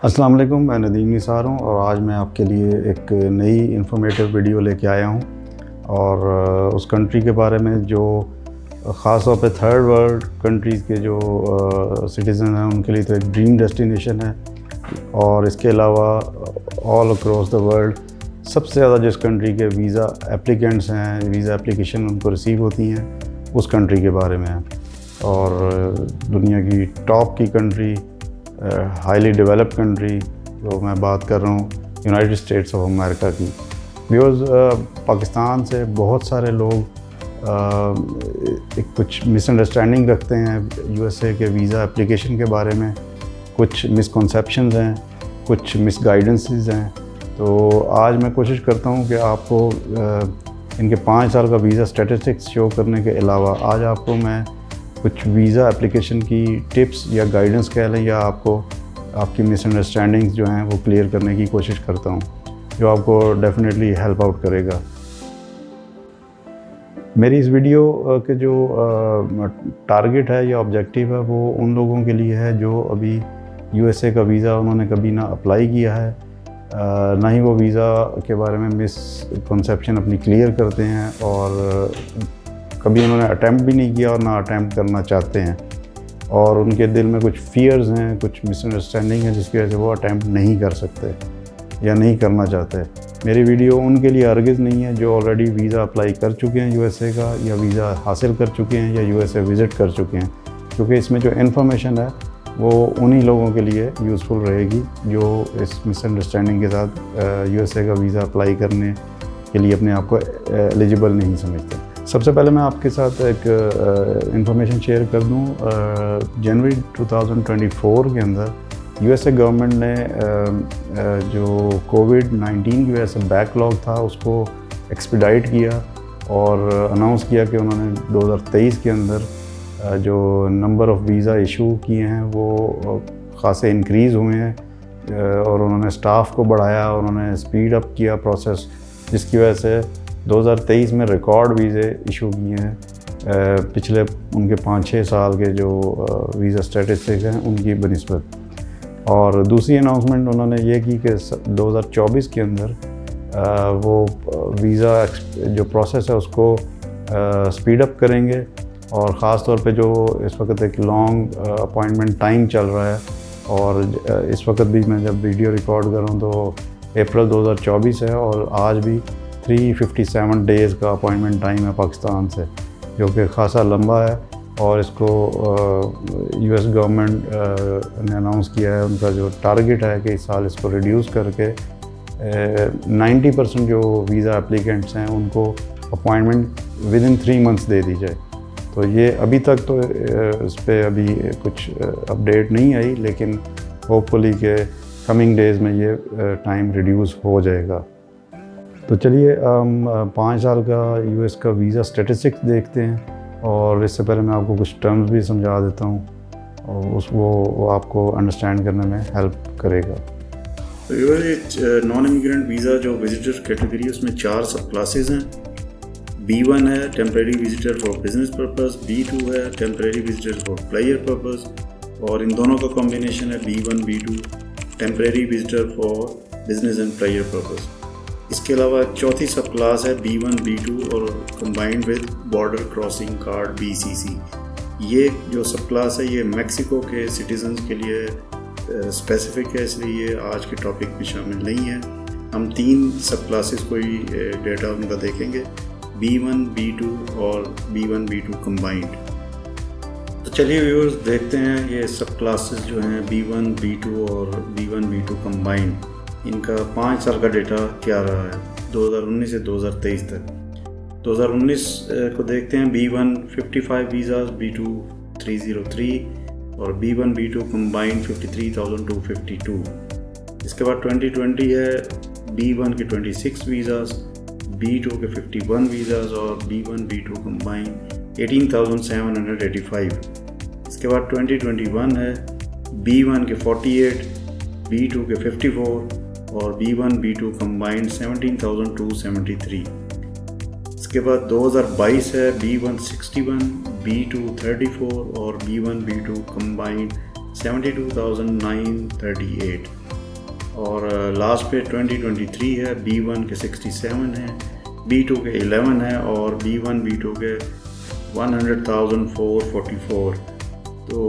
अस्सलाम वालेकुम, मैं नदीम निसार हूँ और आज मैं आपके लिए एक नई इन्फॉर्मेटिव वीडियो लेके आया हूँ और उस कंट्री के बारे में जो ख़ास तौर पे थर्ड वर्ल्ड कंट्रीज़ के जो सिटीज़न हैं उनके लिए तो एक ड्रीम डेस्टिनेशन है। और इसके अलावा ऑल अक्रॉस द वर्ल्ड सबसे ज़्यादा जिस कंट्री के वीज़ा एप्लीकेंट्स हैं, वीज़ा एप्लीकेशन उनको रिसीव होती हैं, उस कंट्री के बारे में है। और दुनिया की टॉप की कंट्री, हाईली डेवलप्ड कंट्री, तो मैं बात कर रहा हूँ यूनाइटेड स्टेट्स ऑफ अमेरिका की। बिकॉज़ पाकिस्तान से बहुत सारे लोग एक कुछ मिसअंडरस्टैंडिंग रखते हैं यूएसए के वीज़ा एप्लीकेशन के बारे में। कुछ मिसकॉन्सेप्शंस हैं, कुछ मिसगाइडेंसेस हैं। तो आज मैं कोशिश करता हूँ कि आपको इनके 5 साल का वीज़ा स्टैटिस्टिक्स शो करने के अलावा आज आपको मैं कुछ वीज़ा एप्लीकेशन की टिप्स या गाइडेंस कह लें, या आपको आपकी मिसअंडरस्टैंडिंग्स जो हैं वो क्लियर करने की कोशिश करता हूँ, जो आपको डेफिनेटली हेल्प आउट करेगा। मेरी इस वीडियो के जो टारगेट है या ऑब्जेक्टिव है वो उन लोगों के लिए है जो अभी यूएसए का वीज़ा उन्होंने कभी ना अप्लाई किया है, ना ही वो वीज़ा के बारे में मिसकंसेप्शन अपनी क्लियर करते हैं और कभी उन्होंने अटैम्प्ट भी नहीं किया और ना अटैम्प्ट करना चाहते हैं, और उनके दिल में कुछ फियर्स हैं, कुछ मिसअंडरस्टैंडिंग है जिसकी वजह से वो अटैम्प्ट नहीं कर सकते या नहीं करना चाहते। मेरी वीडियो उनके लिए हरगिज़ नहीं है जो ऑलरेडी वीज़ा अप्लाई कर चुके हैं यूएसए का, या वीज़ा हासिल कर चुके हैं, या यूएसए विज़िट कर चुके हैं, क्योंकि इसमें जो इन्फॉर्मेशन है वो उन्हीं लोगों के लिए यूज़फुल रहेगी जो इस मिसअंडरस्टैंडिंग के साथ यूएसए का वीज़ा अप्लाई करने के लिए अपने आप को एलिजिबल नहीं समझते। सबसे पहले मैं आपके साथ एक इंफॉर्मेशन शेयर कर दूं। जनवरी 2024 के अंदर यूएसए गवर्नमेंट ने जो कोविड-19 की वजह से बैकलॉग था उसको एक्सपीडाइट किया और अनाउंस किया कि उन्होंने 2023 के अंदर जो नंबर ऑफ़ वीज़ा इशू किए हैं वो ख़ासे इंक्रीज़ हुए हैं और उन्होंने स्टाफ को बढ़ाया, उन्होंने स्पीड अप किया प्रोसेस, जिसकी वजह से 2023 में रिकॉर्ड वीज़े इशू किए हैं पिछले उनके 5-6 साल के जो वीज़ा स्टैटिस्टिक्स हैं उनकी बनिस्बत। और दूसरी अनाउंसमेंट उन्होंने ये की कि 2024 के अंदर वो वीज़ा जो प्रोसेस है उसको स्पीड अप करेंगे, और ख़ास तौर पे जो इस वक्त एक लॉन्ग अपॉइंटमेंट टाइम चल रहा है, और इस वक्त भी मैं जब वीडियो रिकॉर्ड कर रहा हूँ तो अप्रैल 2024 है और आज भी 357 डेज़ का अपॉइंटमेंट टाइम है पाकिस्तान से, जो कि खासा लंबा है। और इसको यूएस गवर्नमेंट ने अनाउंस किया है, उनका जो टारगेट है कि इस साल इसको रिड्यूस करके 90% जो वीज़ा एप्लीकेंट्स हैं उनको अपॉइंटमेंट विद इन 3 मंथ्स दे दी जाए। तो ये अभी तक तो इस पर अभी कुछ अपडेट नहीं आई, लेकिन होपफुली के कमिंग डेज़ में ये टाइम रिड्यूस हो जाएगा। तो चलिए हम 5 साल का यूएस का वीज़ा स्टैटिस्टिक्स देखते हैं, और इससे पहले मैं आपको कुछ टर्म्स भी समझा देता हूँ और वो आपको अंडरस्टैंड करने में हेल्प करेगा। तो ये नॉन इमिग्रेंट वीज़ा जो विजिटर कैटेगरी है उसमें 4 सब क्लासेस हैं। B1 है temporary visitor for business purpose, B2 है temporary visitor for player purpose, और इन दोनों का कॉम्बिनेशन है B1 B2 temporary visitor for business and player purpose. इसके अलावा चौथी सब क्लास है B1 B2 और combined with border crossing card BCC। ये जो सब क्लास है ये मैक्सिको के सिटीजन्स के लिए स्पेसिफिक है, इसलिए ये आज के टॉपिक में शामिल नहीं है। हम 3 सब क्लासेस को ही डेटा उनका देखेंगे, B1 B2 और B1 B2 कंबाइंड। तो चलिए व्यूअर्स देखते हैं ये सब क्लासेस जो हैं B1 B2 और B1 B2 कंबाइंड, इनका 5 साल का डेटा क्या रहा है 2019 से 2023 तक। 2019 को देखते हैं, B1 55 वीज़ाज, B2 303 और B1 B2 कंबाइंड 53,252। इसके बाद 2020 है, B1 के 26 वीज़ाज, B2 के 51 वीज़ाज और B1 B2 कंबाइंड 18,785। इसके बाद 2021 है, B1 के 48, B2 के 54 और B1 B2 कंबाइंड 17,273। इसके बाद 2022 है, B1 61, B2 34 और B1 B2 कंबाइंड 72,938। और लास्ट पे 2023 है, B1 के 67 हैं, B2 के 11 हैं और B1 B2 के 100,444। तो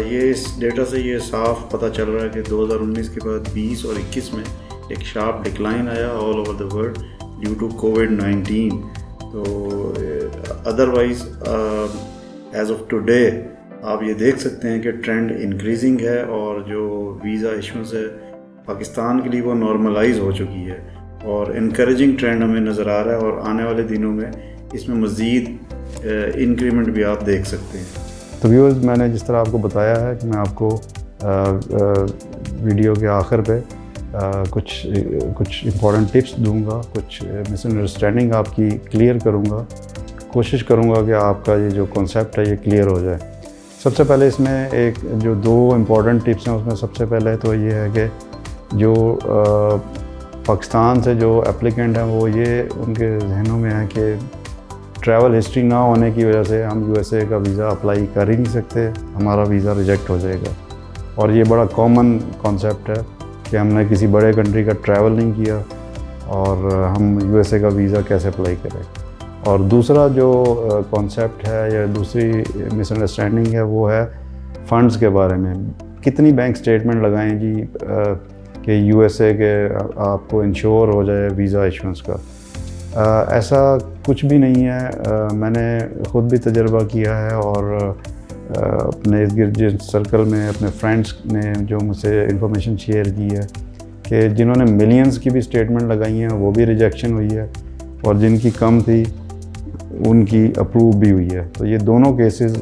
ये इस डेटा से ये साफ पता चल रहा है कि 2019 के बाद 20 और 21 में एक शार्प डिक्लाइन आया all over the world due to कोविड-19। तो अदरवाइज़ एज ऑफ टुडे आप ये देख सकते हैं कि ट्रेंड इंक्रीजिंग है और जो वीज़ा इशूज़ है पाकिस्तान के लिए वो नॉर्मलाइज हो चुकी है और इनकरेजिंग ट्रेंड हमें नज़र आ रहा है और आने वाले दिनों में इसमें मज़ीद इंक्रीमेंट भी आप देख सकते हैं। तो व्यूअर्स, मैंने जिस तरह आपको बताया है कि मैं आपको वीडियो के आखिर पे कुछ इम्पॉर्टेंट टिप्स दूंगा, कुछ मिसअंडरस्टैंडिंग आपकी क्लियर करूंगा, कोशिश करूंगा कि आपका ये जो कॉन्सेप्ट है ये क्लियर हो जाए। सबसे पहले इसमें एक जो 2 इम्पॉर्टेंट टिप्स हैं उसमें सबसे पहले तो ये है कि जो पाकिस्तान से जो एप्लीकेंट हैं वो ये उनके जहनों में है कि ट्रैवल हिस्ट्री ना होने की वजह से हम USA का वीज़ा अप्लाई कर ही नहीं सकते, हमारा वीज़ा रिजेक्ट हो जाएगा। और ये बड़ा कॉमन कॉन्सेप्ट है कि हमने किसी बड़े कंट्री का ट्रैवल नहीं किया और हम USA का वीज़ा कैसे अप्लाई करें। और दूसरा जो कॉन्सेप्ट है या दूसरी मिसअंडरस्टैंडिंग है वो है फ़ंड्स के बारे में। कितनी बैंक स्टेटमेंट लगाएं जी कि USA के आपको इंश्योर हो जाए वीज़ा इशुएंस का। ऐसा कुछ भी नहीं है। मैंने ख़ुद भी तजर्बा किया है और अपने इर्द गिर्द जिस सर्कल में अपने फ्रेंड्स ने जो मुझसे इन्फॉर्मेशन शेयर की है कि जिन्होंने मिलियंस की भी स्टेटमेंट लगाई हैं वो भी रिजेक्शन हुई है और जिनकी कम थी उनकी अप्रूव भी हुई है। तो ये दोनों केसेस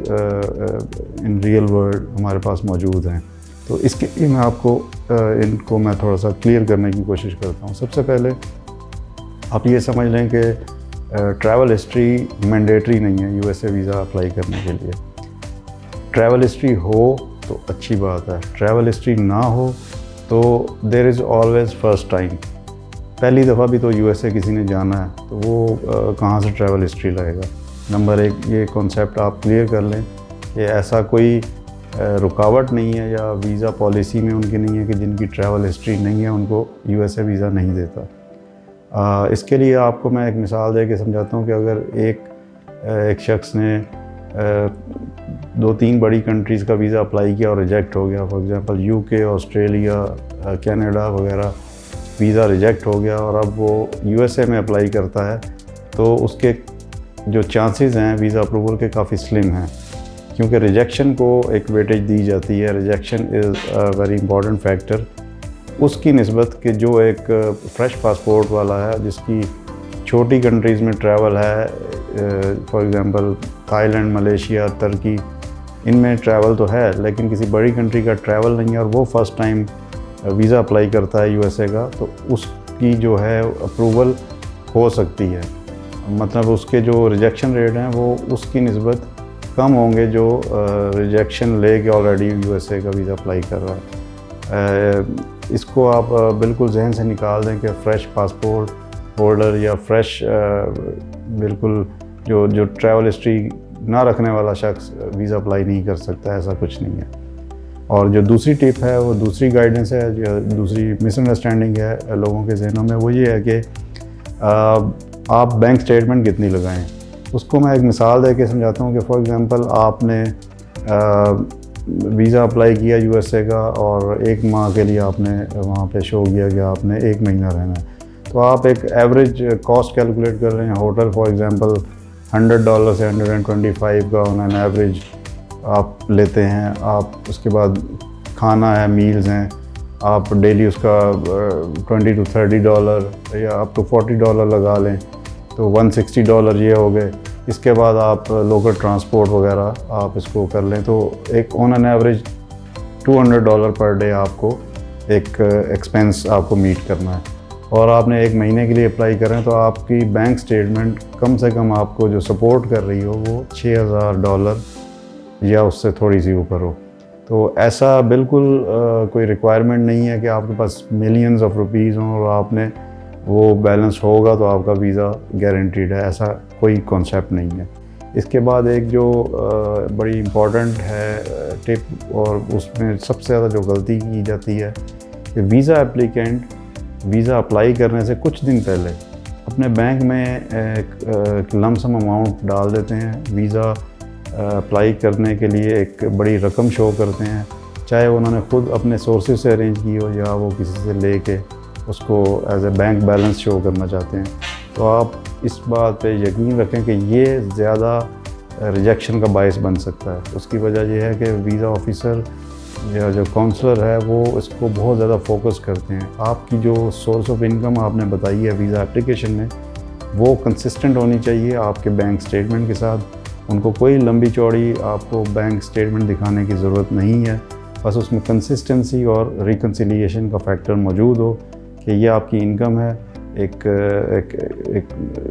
इन रियल वर्ल्ड हमारे पास मौजूद हैं। तो इसके लिए मैं आपको इनको मैं थोड़ा सा क्लियर करने की कोशिश करता हूँ। सबसे पहले आप ये समझ लें कि ट्रैवल हिस्ट्री मैंडेटरी नहीं है USA वीज़ा अप्लाई करने के लिए। ट्रैवल हिस्ट्री हो तो अच्छी बात है, ट्रैवल हिस्ट्री ना हो तो there is always first time. पहली दफ़ा भी तो USA किसी ने जाना है तो वो कहाँ से ट्रैवल हिस्ट्री लगेगा। नंबर 1 ये कॉन्सेप्ट आप क्लियर कर लें कि ऐसा कोई रुकावट नहीं है या वीज़ा पॉलिसी में उनकी नहीं है कि जिनकी ट्रैवल हिस्ट्री नहीं है उनको USA वीज़ा नहीं देता। इसके लिए आपको मैं एक मिसाल दे के समझाता हूँ कि अगर एक शख्स ने 2-3 बड़ी कंट्रीज़ का वीज़ा अप्लाई किया और रिजेक्ट हो गया, for example UK, Australia, Canada वगैरह, वीज़ा रिजेक्ट हो गया और अब वो USA में अप्लाई करता है तो उसके जो चांसेस हैं वीज़ा अप्रूवल के काफ़ी स्लिम हैं, क्योंकि रिजेक्शन को एक वेटेज दी जाती है। Rejection is a very important factor उसकी निस्बत कि जो एक फ़्रेश पासपोर्ट वाला है जिसकी छोटी कंट्रीज़ में ट्रैवल है, फॉर एग्ज़ाम्पल थाईलैंड, मलेशिया, तुर्की, इनमें ट्रैवल तो है लेकिन किसी बड़ी कंट्री का ट्रैवल नहीं है और वो फ़र्स्ट टाइम वीज़ा अप्लाई करता है USA का, तो उसकी जो है अप्रूवल हो सकती है। मतलब उसके जो रिजेक्शन रेट हैं वो उसकी निस्बत कम होंगे जो रिजेक्शन ले के ऑलरेडी USA का वीज़ा अप्लाई कर रहा है। इसको आप बिल्कुल जहन से निकाल दें कि फ़्रेश पासपोर्ट होल्डर या फ्रेश बिल्कुल जो ट्रैवल हिस्ट्री ना रखने वाला शख्स वीज़ा अप्लाई नहीं कर सकता, ऐसा कुछ नहीं है। और जो दूसरी टिप है वो दूसरी गाइडेंस है, जो दूसरी मिसअंडरस्टैंडिंग है लोगों के जहनों में वो ये है कि आप बैंक स्टेटमेंट कितनी लगाएं। उसको मैं एक मिसाल दे के समझाता हूँ कि फॉर एग्ज़ाम्पल आपने वीज़ा अप्लाई किया USA का और 1 माह के लिए आपने वहाँ पे शो किया कि आपने 1 महीना रहना है, तो आप एक एवरेज कॉस्ट कैलकुलेट कर रहे हैं। होटल फॉर एग्ज़ाम्पल $100 से 125 का ऑन एन एवरेज आप लेते हैं। आप उसके बाद खाना है, मील्स हैं, आप डेली उसका $20 to $30 या अप टू $40 लगा लें तो $160 ये हो गए। इसके बाद आप लोकल ट्रांसपोर्ट वगैरह आप इसको कर लें तो एक on an average $200 per day आपको एक एक्सपेंस आपको मीट करना है और आपने 1 महीने के लिए अप्लाई करें तो आपकी बैंक स्टेटमेंट कम से कम आपको जो सपोर्ट कर रही हो वो $6000 या उससे थोड़ी सी ऊपर हो। तो ऐसा बिल्कुल कोई रिक्वायरमेंट नहीं है कि आपके पास मिलियंस ऑफ रुपीज़ हों और आपने वो बैलेंस होगा तो आपका वीज़ा गारंटीड है, ऐसा कोई कॉन्सेप्ट नहीं है। इसके बाद एक जो बड़ी इम्पॉर्टेंट है टिप और उसमें सबसे ज़्यादा जो गलती की जाती है कि वीज़ा एप्लीकेंट वीज़ा अप्लाई करने से कुछ दिन पहले अपने बैंक में एक लमसम अमाउंट डाल देते हैं। वीज़ा अप्लाई करने के लिए एक बड़ी रकम शो करते हैं, चाहे उन्होंने ख़ुद अपने सोर्सेज से अरेंज की हो या वो किसी से लेके उसको as a bank balance show करना चाहते हैं। तो आप इस बात पे यकीन रखें कि ये ज़्यादा रिजेक्शन का बायस बन सकता है। उसकी वजह यह है कि वीज़ा ऑफिसर या जो काउंसलर है वो इसको बहुत ज़्यादा फोकस करते हैं। आपकी जो सोर्स ऑफ इनकम आपने बताई है वीज़ा एप्लीकेशन में, वो कंसिस्टेंट होनी चाहिए आपके बैंक स्टेटमेंट के साथ। उनको कोई लंबी चौड़ी आपको बैंक स्टेटमेंट दिखाने की ज़रूरत नहीं है, बस उसमें कंसिस्टेंसी और रिकन्सिलिएशन का फैक्टर मौजूद हो कि ये आपकी इनकम है, एक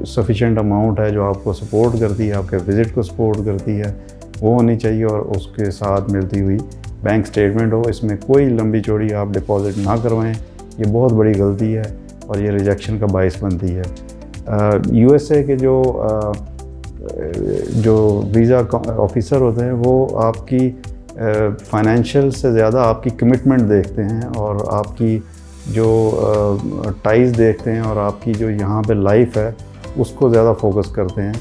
सफिशेंट अमाउंट है जो आपको सपोर्ट करती है, आपके विज़िट को सपोर्ट करती है, वो होनी चाहिए। और उसके साथ मिलती हुई बैंक स्टेटमेंट हो। इसमें कोई लंबी चौड़ी आप डिपॉज़िट ना करवाएं, ये बहुत बड़ी गलती है और ये रिजेक्शन का बायस बनती है। USA के जो वीज़ा ऑफिसर होते हैं वो आपकी फाइनेंशियल से ज़्यादा आपकी कमिटमेंट देखते हैं और आपकी जो टाइज़ देखते हैं और आपकी जो यहाँ पे लाइफ है उसको ज़्यादा फोकस करते हैं,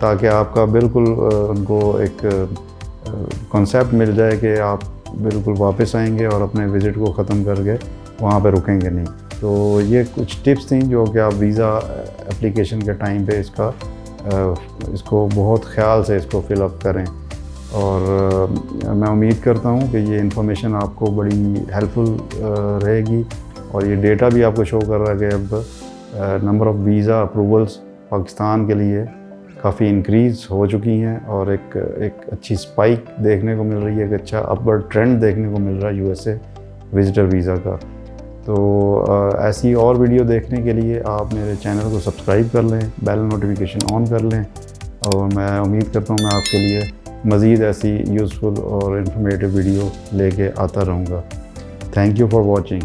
ताकि आपका बिल्कुल उनको एक कॉन्सेप्ट मिल जाए कि आप बिल्कुल वापस आएंगे और अपने विज़िट को ख़त्म करके वहाँ पे रुकेंगे नहीं। तो ये कुछ टिप्स थी जो कि आप वीज़ा एप्लीकेशन के टाइम पे इसको बहुत ख्याल से इसको फिलअप करें। और मैं उम्मीद करता हूँ कि ये इन्फॉर्मेशन आपको बड़ी हेल्पफुल रहेगी। और ये डेटा भी आपको शो कर रहा है कि अब number of visa approvals Pakistan के लिए काफ़ी इंक्रीज़ हो चुकी हैं और एक अच्छी स्पाइक देखने को मिल रही है, एक अच्छा अपवर्ड ट्रेंड देखने को मिल रहा है USA विज़िटर वीज़ा का। तो ऐसी और वीडियो देखने के लिए आप मेरे चैनल को सब्सक्राइब कर लें, बेल नोटिफिकेशन ऑन कर लें और मैं उम्मीद करता हूँ मैं आपके लिए मज़ीद ऐसी यूज़फुल और इन्फॉर्मेटिव वीडियो लेके आता रहूँगा। Thank you for watching.